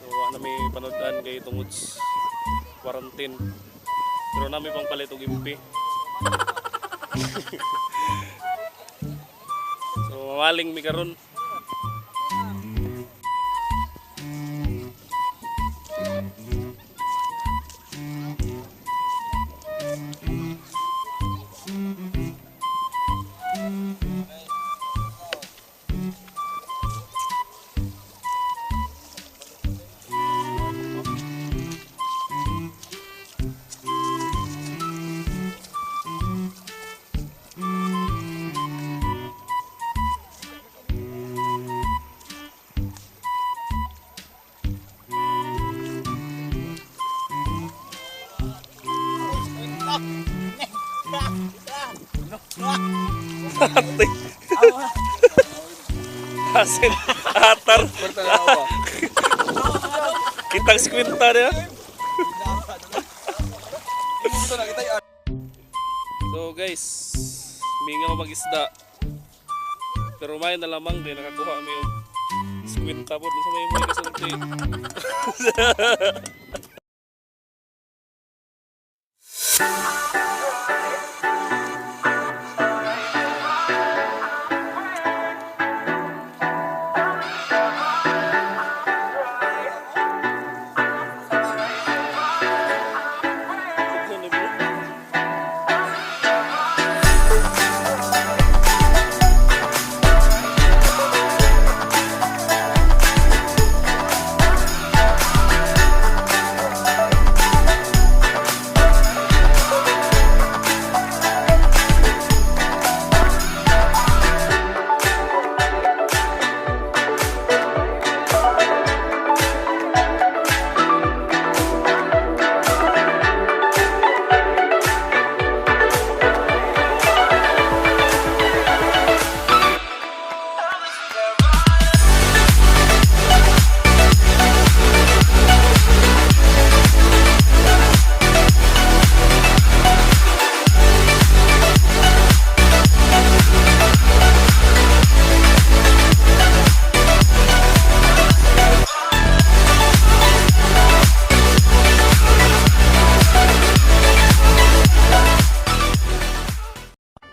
So ano may panodan kay tungod quarantine. Pero nami pang palit og impi. So mamaling mi karon. Asin, atar. Kitang skwinta niya. So guys, mingaw mag-isda. Pero may na lamang din nakakuha kami yung skwinta po sa may mga kasunti.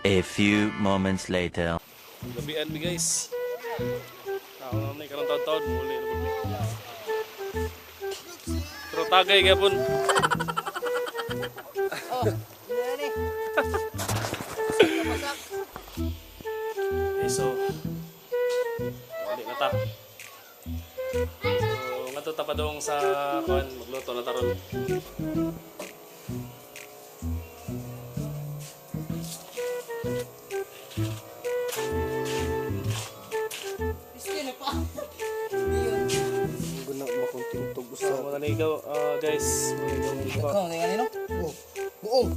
A few moments later. Gabian mi guys. Ako na karong taon-taon muli na pud. Pero tagay gyapon. Oh, ini. Masak. Okay, so balik na ta. So ngadto ta pa dong sa kuan magluto na taron. Ikaw, guys, Kau dengan ini no? Buong.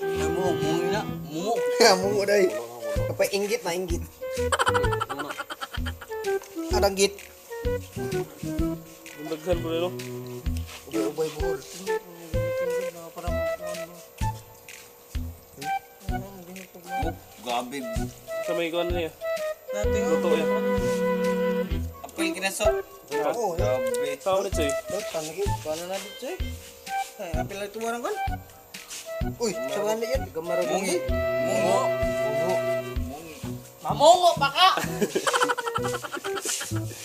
Buong na. Mumu. Mungo day. Kapay inggit na inggit. Adang git. daghan po nilo. Ubay buhol. Gabi. Sa may kuan niya. Nating Luto yan. Apa yung kinaso? Oo. Gabi. Sa ulit sa'yo. Tanagi. Paano na dito eh? Ay, apil lang tumarang kan? Uy, sabahan na yan. Gamaro Mungi. mungi. Mungo. Mungo. Mungi. Mamungo pa ka!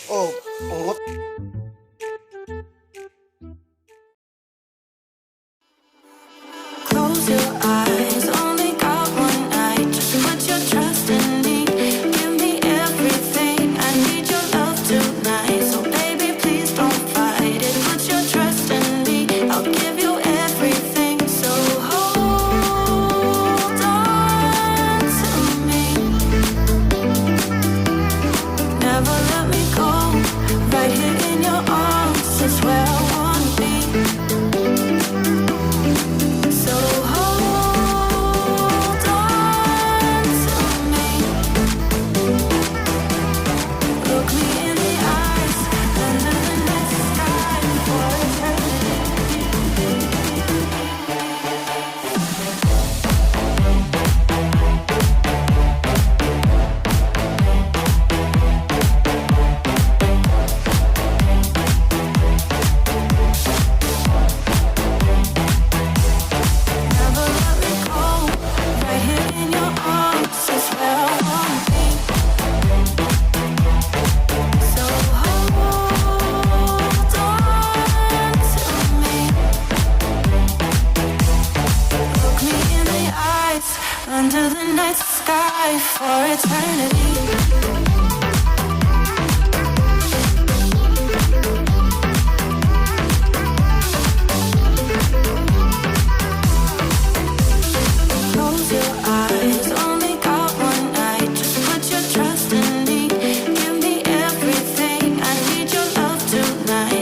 Oh, ungot. Close your eyes, only got one night. Just put your trust in me. Give me everything. I need your love tonight. So baby, please don't fight it. Put your trust in me. I'll give you everything. So hold on to me. Never let me go. Right here in your life for eternity. Close your eyes, only got one night. Just put your trust in me. Give me everything. I need your love tonight.